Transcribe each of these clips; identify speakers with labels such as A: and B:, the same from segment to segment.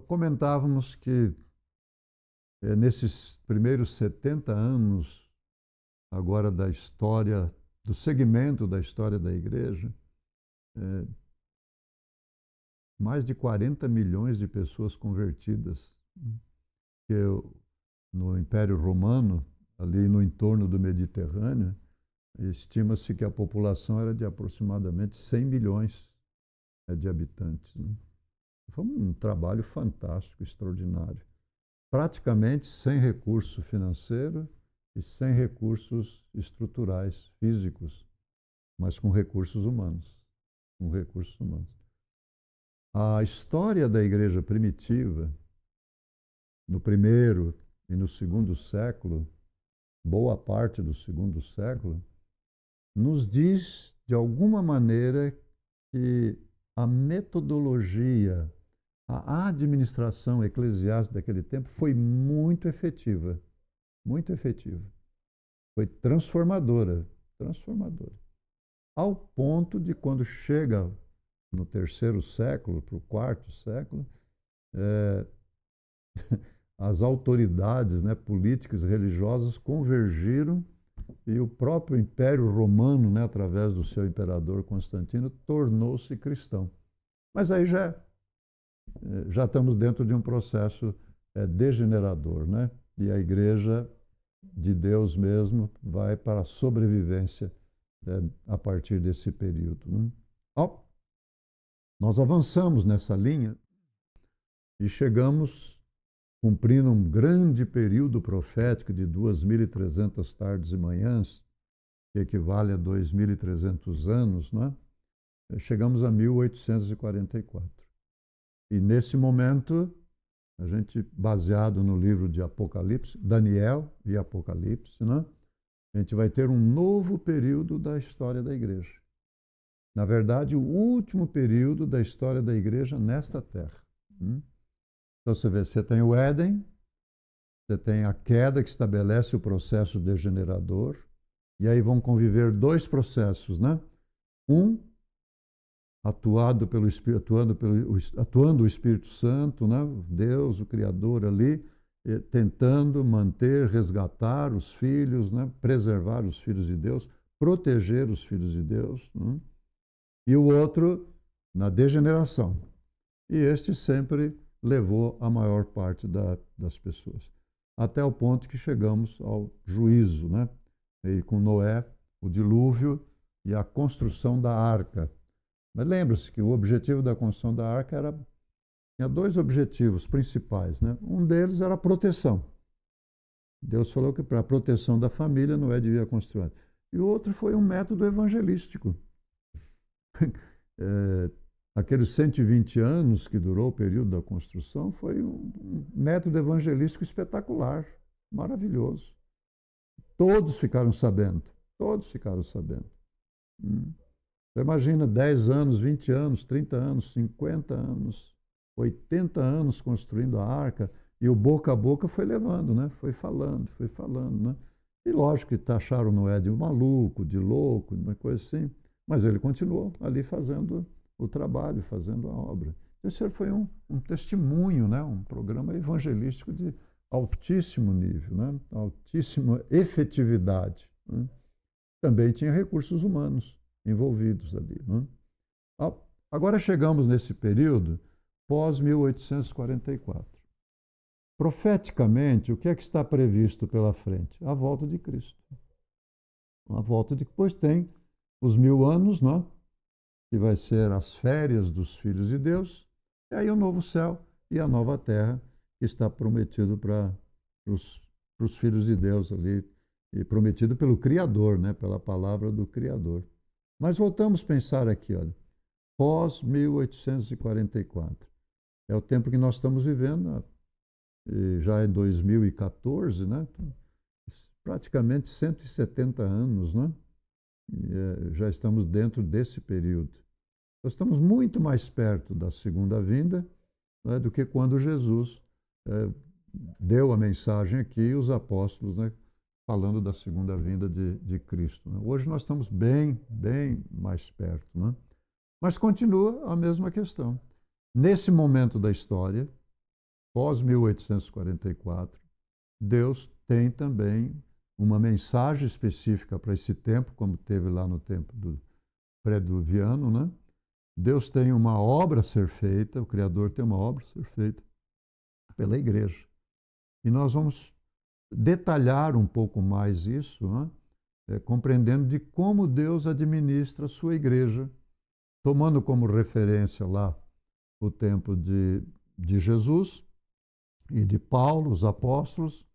A: Comentávamos que nesses primeiros 70 anos agora da história, do segmento da história da igreja, mais de 40 milhões de pessoas convertidas. Que no Império Romano, ali no entorno do Mediterrâneo, estima-se que a população era de aproximadamente 100 milhões de habitantes. Foi um trabalho fantástico, extraordinário. Praticamente sem recurso financeiro e sem recursos estruturais, físicos, mas com recursos humanos. Com recursos humanos. A história da igreja primitiva, no primeiro e no segundo século, boa parte do segundo século, nos diz, de alguma maneira, que a metodologia, a administração eclesiástica daquele tempo foi muito efetiva. Muito efetiva. Foi transformadora. Transformadora. Ao ponto de, quando chega no terceiro século, para o quarto século, as autoridades, políticas e religiosas convergiram e o próprio Império Romano, através do seu imperador Constantino, tornou-se cristão. Mas aí já estamos dentro de um processo degenerador, E a igreja de Deus mesmo vai para a sobrevivência a partir desse período. Nós avançamos nessa linha e chegamos, cumprindo um grande período profético de 2.300 tardes e manhãs, que equivale a 2.300 anos, chegamos a 1844. E nesse momento, a gente, baseado no livro de Apocalipse, Daniel e Apocalipse, a gente vai ter um novo período da história da igreja. Na verdade, o último período da história da igreja nesta terra. Então você vê, você tem o Éden, você tem a queda que estabelece o processo degenerador, e aí vão conviver dois processos, Um, atuando o Espírito Santo, Deus, o Criador ali, tentando manter, resgatar os filhos, preservar os filhos de Deus, proteger os filhos de Deus. E o outro, na degeneração. E este sempre levou a maior parte das pessoas. Até o ponto que chegamos ao juízo, E com Noé, o dilúvio e a construção da arca. Mas lembre-se que o objetivo da construção da arca tinha dois objetivos principais, Um deles era a proteção. Deus falou que para a proteção da família Noé devia construir. E o outro foi um método evangelístico. Aqueles 120 anos que durou o período da construção foi um método evangelístico espetacular, maravilhoso. Todos ficaram sabendo. Todos ficaram sabendo. Você imagina 10 anos, 20 anos, 30 anos, 50 anos, 80 anos construindo a arca, e o boca a boca foi levando, Foi falando, E lógico que taxaram Noé de maluco, de louco, uma coisa assim, mas ele continuou ali fazendo o trabalho, fazendo a obra. Esse foi um testemunho, um programa evangelístico de altíssimo nível, altíssima efetividade. Também tinha recursos humanos envolvidos ali. Agora chegamos nesse período pós-1844. Profeticamente, o que é que está previsto pela frente? A volta de Cristo. A volta de depois tem os 1000 anos, que vai ser as férias dos filhos de Deus, e aí o novo céu e a nova terra que está prometido para os filhos de Deus ali, e prometido pelo Criador, pela palavra do Criador. Mas voltamos a pensar aqui, pós-1844. É o tempo que nós estamos vivendo, já é 2014, praticamente 170 anos, já estamos dentro desse período. Nós estamos muito mais perto da segunda vinda do que quando Jesus deu a mensagem aqui e os apóstolos falando da segunda vinda de Cristo. Hoje nós estamos bem mais perto. Mas continua a mesma questão. Nesse momento da história, pós-1844, Deus tem também uma mensagem específica para esse tempo, como teve lá no tempo do pré-diluviano, né? Deus tem uma obra a ser feita, o Criador tem uma obra a ser feita pela igreja. E nós vamos detalhar um pouco mais isso, né? Compreendendo de como Deus administra a sua igreja, tomando como referência lá o tempo de Jesus e de Paulo, os apóstolos,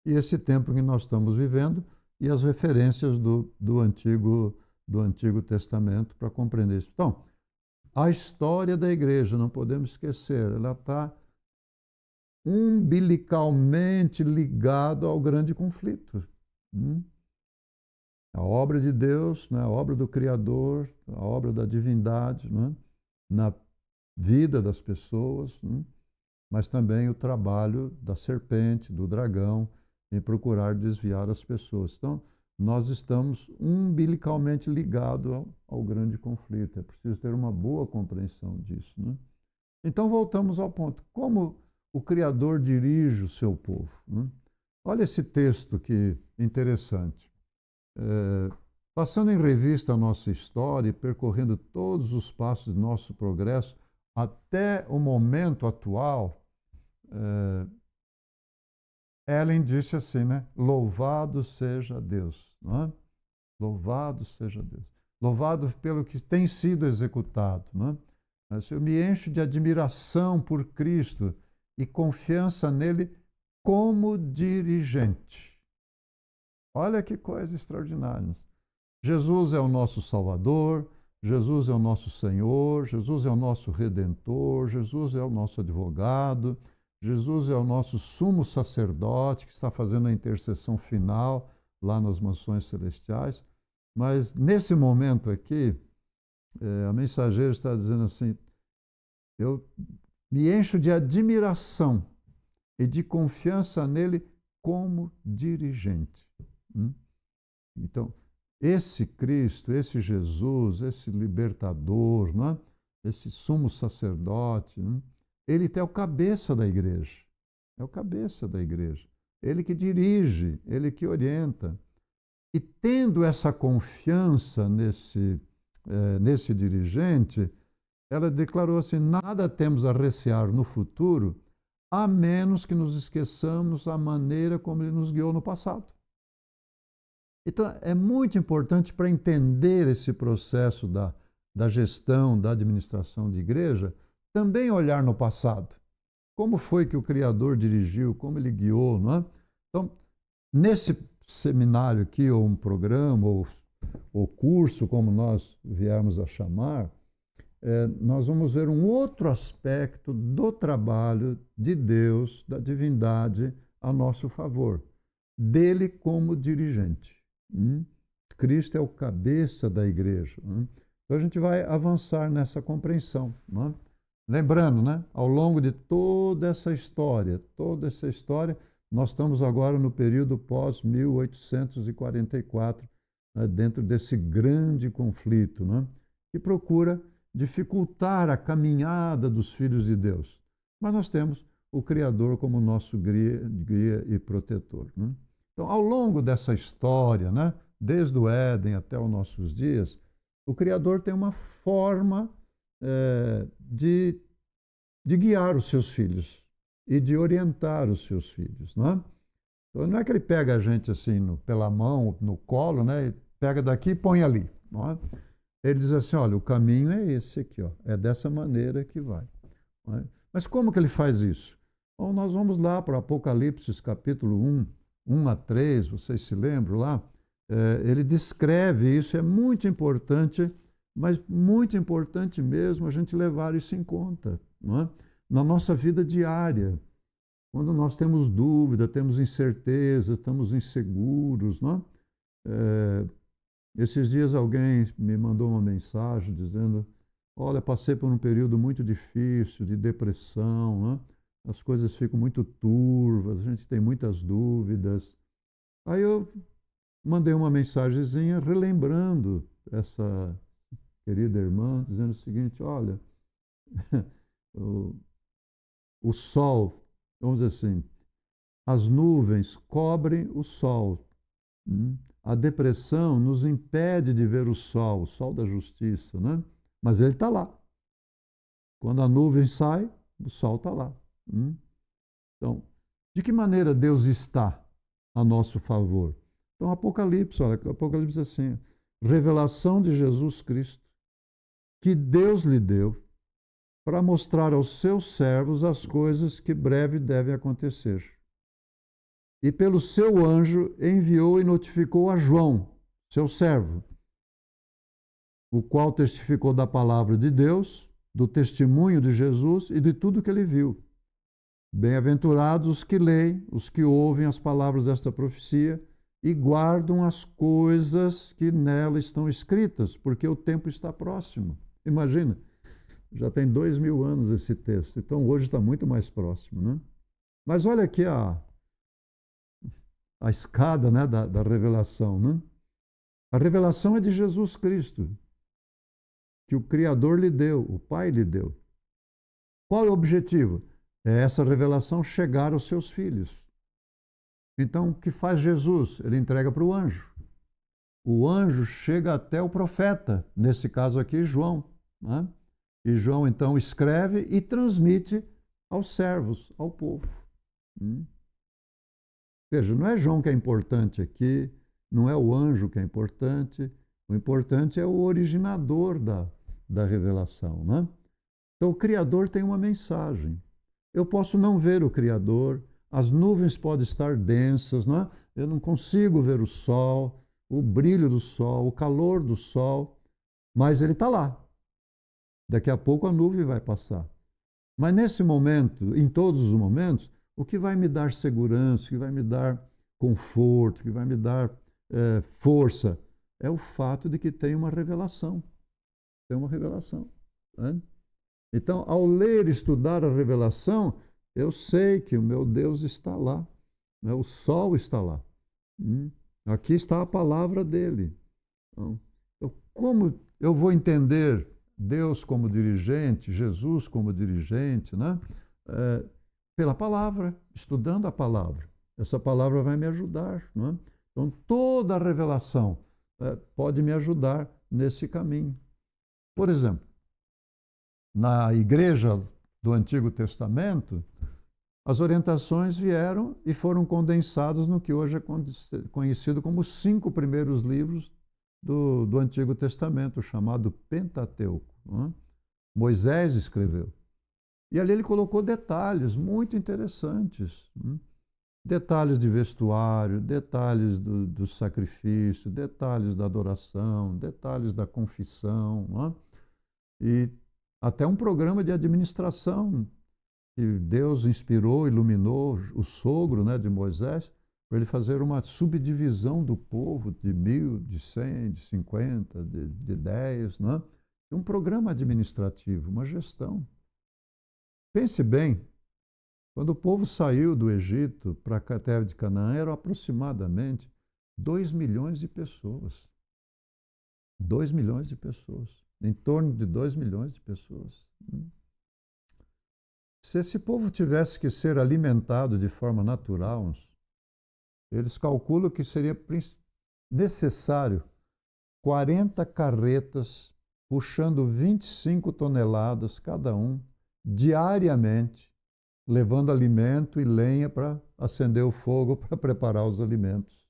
A: e esse tempo que nós estamos vivendo e as referências do Antigo Testamento para compreender isso. Então, a história da igreja, não podemos esquecer, ela está umbilicalmente ligada ao grande conflito. A obra de Deus, né, a obra do Criador, a obra da divindade, né, na vida das pessoas, né, mas também o trabalho da serpente, do dragão, em procurar desviar as pessoas. Então, nós estamos umbilicalmente ligados ao grande conflito. É preciso ter uma boa compreensão disso, né? Então, voltamos ao ponto. Como o Criador dirige o seu povo, né? Olha esse texto que interessante. Passando em revista a nossa história e percorrendo todos os passos do nosso progresso até o momento atual, Ellen disse assim, né? Louvado seja Deus. Não é? Louvado seja Deus. Louvado pelo que tem sido executado. Não é? Mas eu me encho de admiração por Cristo e confiança nele como dirigente. Olha que coisa extraordinária. Jesus é o nosso Salvador, Jesus é o nosso Senhor, Jesus é o nosso Redentor, Jesus é o nosso advogado, Jesus é o nosso sumo sacerdote que está fazendo a intercessão final lá nas mansões celestiais. Mas nesse momento aqui, a mensageira está dizendo assim, eu me encho de admiração e de confiança nele como dirigente. Então, esse Cristo, esse Jesus, esse libertador, não é? Esse sumo sacerdote, não é? Ele é o cabeça da igreja. É o cabeça da igreja. Ele que dirige, ele que orienta. E tendo essa confiança nesse dirigente, ela declarou assim, nada temos a recear no futuro, a menos que nos esqueçamos a maneira como ele nos guiou no passado. Então, é muito importante para entender esse processo da gestão, da administração de igreja, também olhar no passado. Como foi que o Criador dirigiu, como ele guiou, não é? Então, nesse seminário aqui, ou um programa, ou curso, como nós viermos a chamar, nós vamos ver um outro aspecto do trabalho de Deus, da divindade, a nosso favor. Dele como dirigente. Cristo é o cabeça da igreja. Então a gente vai avançar nessa compreensão. Não é? Lembrando, né, ao longo de toda essa história, nós estamos agora no período pós-1844, né, dentro desse grande conflito, né, que procura dificultar a caminhada dos filhos de Deus. Mas nós temos o Criador como nosso guia e protetor. Né? Então, ao longo dessa história, né, desde o Éden até os nossos dias, o Criador tem uma forma de guiar os seus filhos e de orientar os seus filhos. Não é? Então, não é que ele pega a gente assim pela mão, no colo, né, e pega daqui e põe ali. Não é? Ele diz assim, olha, o caminho é esse aqui, ó, é dessa maneira que vai. Não é? Mas como que ele faz isso? Bom, nós vamos lá para o Apocalipse, capítulo 1 a 3, vocês se lembram lá? Ele descreve isso, é muito importante, mas muito importante mesmo a gente levar isso em conta, não é? Na nossa vida diária, quando nós temos dúvida, temos incerteza, estamos inseguros, não é? Esses dias alguém me mandou uma mensagem dizendo, olha, passei por um período muito difícil, de depressão, não é? As coisas ficam muito turvas, a gente tem muitas dúvidas. Aí eu mandei uma mensagenzinha relembrando essa querida irmã, dizendo o seguinte, olha, o sol vamos dizer assim, as nuvens cobrem o sol. A depressão nos impede de ver o sol da justiça, né? Mas ele está lá. Quando a nuvem sai, o sol está lá. Então, de que maneira Deus está a nosso favor? Então, Apocalipse, olha, Apocalipse diz assim, revelação de Jesus Cristo, que Deus lhe deu para mostrar aos seus servos as coisas que breve devem acontecer. E pelo seu anjo enviou e notificou a João, seu servo, o qual testificou da palavra de Deus, do testemunho de Jesus e de tudo que ele viu. Bem-aventurados os que leem, os que ouvem as palavras desta profecia e guardam as coisas que nela estão escritas, porque o tempo está próximo. Imagina, já tem 2000 anos esse texto, então hoje está muito mais próximo, né? Mas olha aqui a escada, né, da revelação, né? A revelação é de Jesus Cristo, que o Criador lhe deu, o Pai lhe deu. Qual é o objetivo? É essa revelação chegar aos seus filhos. Então, o que faz Jesus? Ele entrega para o anjo. O anjo chega até o profeta, nesse caso aqui, João, né? E João, então, escreve e transmite aos servos, ao povo. Veja, não é João que é importante aqui, não é o anjo que é importante, o importante é o originador da revelação, né? Então, o Criador tem uma mensagem. Eu posso não ver o Criador, as nuvens podem estar densas, né? Eu não consigo ver o sol, o brilho do sol, o calor do sol, mas ele está lá. Daqui a pouco a nuvem vai passar. Mas nesse momento, em todos os momentos, o que vai me dar segurança, o que vai me dar conforto, o que vai me dar força, é o fato de que tem uma revelação. Tem uma revelação. Né? Então, ao ler e estudar a revelação, eu sei que o meu Deus está lá. Né? O sol está lá. Aqui está a palavra dele. Então, como eu vou entender Deus como dirigente, Jesus como dirigente, né? Pela palavra, estudando a palavra. Essa palavra vai me ajudar. Né? Então, toda a revelação pode me ajudar nesse caminho. Por exemplo, na igreja do Antigo Testamento, as orientações vieram e foram condensadas no que hoje é conhecido como os 5 primeiros livros do Antigo Testamento, chamado Pentateuco. Né? Moisés escreveu. E ali ele colocou detalhes muito interessantes. Né? Detalhes de vestuário, detalhes do sacrifício, detalhes da adoração, detalhes da confissão. Né? E até um programa de administração que Deus inspirou, iluminou o sogro, né, de Moisés, para ele fazer uma subdivisão do povo de 1000, de 100, de 50, de 10. Né? Um programa administrativo, uma gestão. Pense bem, quando o povo saiu do Egito para a terra de Canaã, eram aproximadamente 2 milhões de pessoas. 2 milhões de pessoas. Em torno de 2 milhões de pessoas. Se esse povo tivesse que ser alimentado de forma natural, eles calculam que seria necessário 40 carretas puxando 25 toneladas cada um, diariamente, levando alimento e lenha para acender o fogo para preparar os alimentos.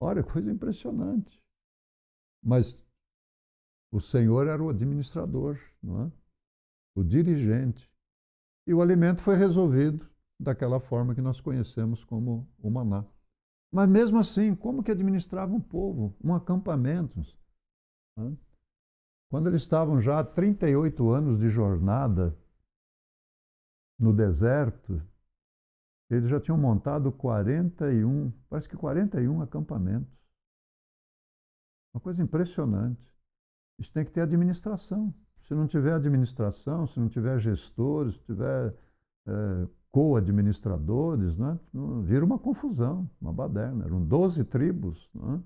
A: Olha, coisa impressionante. Mas o Senhor era o administrador, não é? O dirigente. E o alimento foi resolvido daquela forma que nós conhecemos como o maná. Mas mesmo assim, como que administrava um povo, um acampamento? Né? Quando eles estavam já há 38 anos de jornada no deserto, eles já tinham montado 41, parece que 41 acampamentos. Uma coisa impressionante. Isso tem que ter administração. Se não tiver administração, se não tiver gestores, se tiver co-administradores, né, vira uma confusão, uma baderna. Eram 12 tribos. Né?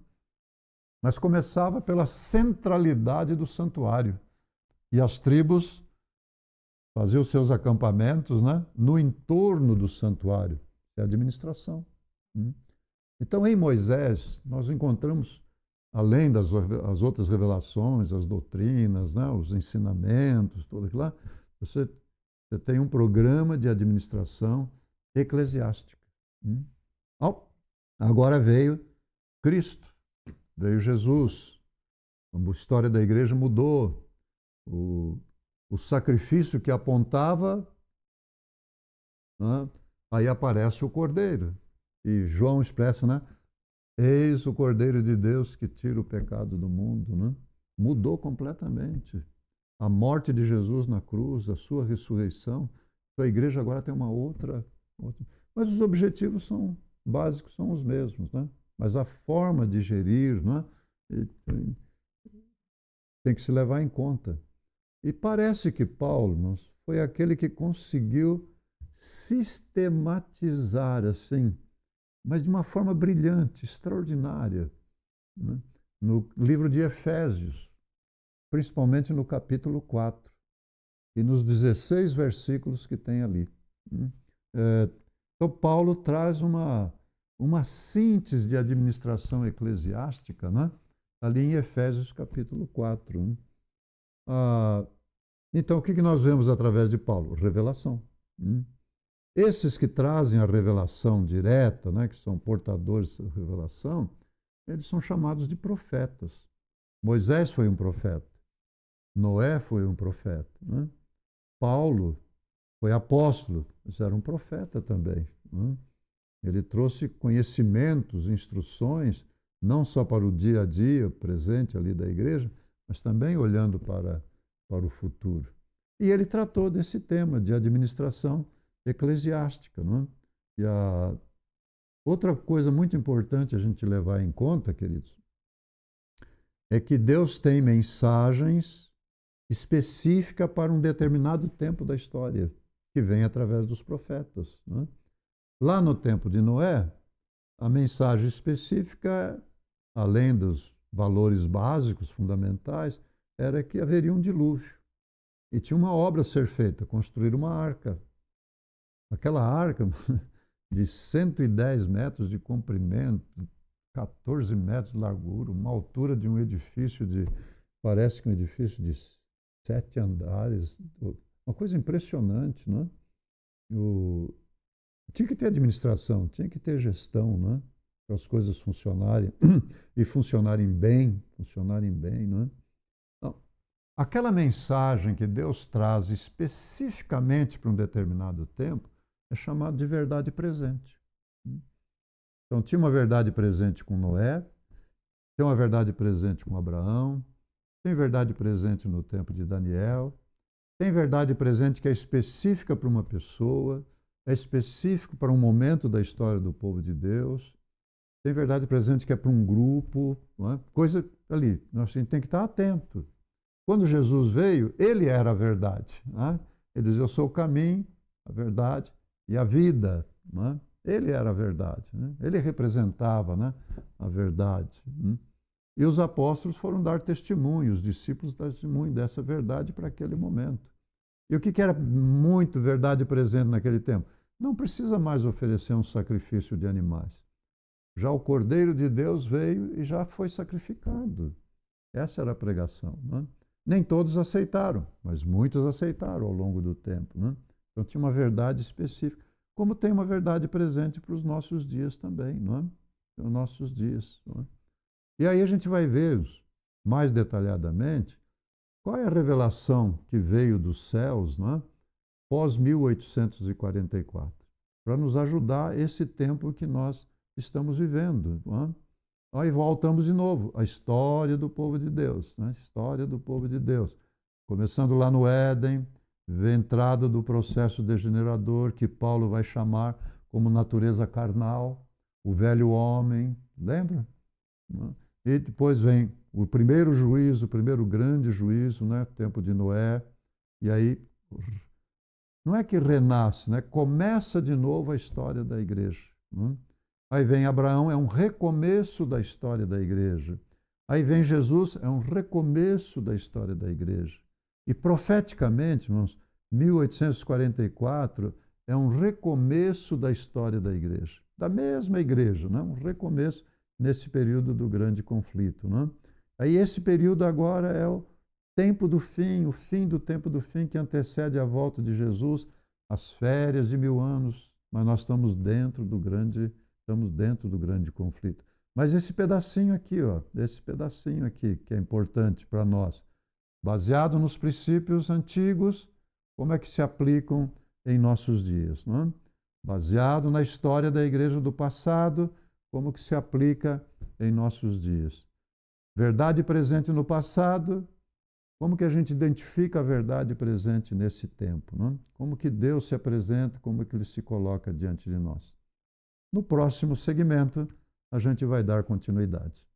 A: Mas começava pela centralidade do santuário. E as tribos fazia os seus acampamentos, né, no entorno do santuário. É a administração. Então, em Moisés, nós encontramos, além das as outras revelações, as doutrinas, né, os ensinamentos, tudo aquilo lá, você tem um programa de administração eclesiástica. Agora veio Cristo, veio Jesus. A história da igreja mudou. O sacrifício que apontava, né, aí aparece o Cordeiro. E João expressa, né? Eis o Cordeiro de Deus que tira o pecado do mundo. Né? Mudou completamente. A morte de Jesus na cruz, a sua ressurreição. A igreja agora tem uma outra. Mas os objetivos são básicos, são os mesmos. Né? Mas a forma de gerir, né, tem que se levar em conta. E parece que Paulo foi aquele que conseguiu sistematizar assim, mas de uma forma brilhante, extraordinária, né? No livro de Efésios, principalmente no capítulo 4, e nos 16 versículos que tem ali. Então, Paulo traz uma síntese de administração eclesiástica, né? Ali em Efésios capítulo 4. Então, o que nós vemos através de Paulo? Revelação. Esses que trazem a revelação direta, né, que são portadores da revelação, eles são chamados de profetas. Moisés foi um profeta. Noé foi um profeta. Né? Paulo foi apóstolo, mas era um profeta também. Né? Ele trouxe conhecimentos, instruções, não só para o dia a dia presente ali da igreja, mas também olhando para o futuro. E ele tratou desse tema de administração eclesiástica. Não é? E a outra coisa muito importante a gente levar em conta, queridos, é que Deus tem mensagens específicas para um determinado tempo da história, que vem através dos profetas. Não é? Lá no tempo de Noé, a mensagem específica, além dos valores básicos, fundamentais, era que haveria um dilúvio. E tinha uma obra a ser feita, construir uma arca. Aquela arca de 110 metros de comprimento, 14 metros de largura, uma altura de um edifício parece que um edifício de 7 andares, uma coisa impressionante, né? Tinha que ter administração, tinha que ter gestão, né? Para as coisas funcionarem e funcionarem bem, né? Então, aquela mensagem que Deus traz especificamente para um determinado tempo é chamada de verdade presente. Então, tinha uma verdade presente com Noé, tem uma verdade presente com Abraão, tem verdade presente no tempo de Daniel, tem verdade presente que é específica para uma pessoa, é específico para um momento da história do povo de Deus, tem verdade presente que é para um grupo, não é? Coisa ali, nós tem que estar atento. Quando Jesus veio, ele era a verdade. Não é? Ele diz, eu sou o caminho, a verdade e a vida. Não é? Ele era a verdade. Né? Ele representava, né, a verdade. E os apóstolos foram dar testemunho, os discípulos dar testemunho dessa verdade para aquele momento. E o que era muito verdade presente naquele tempo? Não precisa mais oferecer um sacrifício de animais. Já o Cordeiro de Deus veio e já foi sacrificado. Essa era a pregação. Né? Nem todos aceitaram, mas muitos aceitaram ao longo do tempo. Né? Então tinha uma verdade específica, como tem uma verdade presente para os nossos dias também. Não é? Os nossos dias. Não é? E aí a gente vai ver mais detalhadamente qual é a revelação que veio dos céus, não é? Pós 1844, para nos ajudar esse tempo que nós estamos vivendo. Não é? Aí voltamos de novo à história do povo de Deus, né? História do povo de Deus. Começando lá no Éden, entrada do processo degenerador que Paulo vai chamar como natureza carnal, o velho homem, lembra? E depois vem o primeiro juízo, o primeiro grande juízo, né? Tempo de Noé, e aí não é que renasce, né? Começa de novo a história da igreja. Né? Aí vem Abraão, é um recomeço da história da igreja. Aí vem Jesus, é um recomeço da história da igreja. E profeticamente, irmãos, 1844 é um recomeço da história da igreja, da mesma igreja, né? Um recomeço nesse período do grande conflito, né? Aí esse período agora é o tempo do fim, o fim do tempo do fim que antecede a volta de Jesus, as férias de 1000 anos, mas nós estamos dentro do grande conflito. Mas esse pedacinho aqui, ó, esse pedacinho aqui que é importante para nós, baseado nos princípios antigos, como é que se aplicam em nossos dias, não é? Baseado na história da igreja do passado, como que se aplica em nossos dias. Verdade presente no passado, como que a gente identifica a verdade presente nesse tempo, não é? Como que Deus se apresenta, como que Ele se coloca diante de nós. No próximo segmento, a gente vai dar continuidade.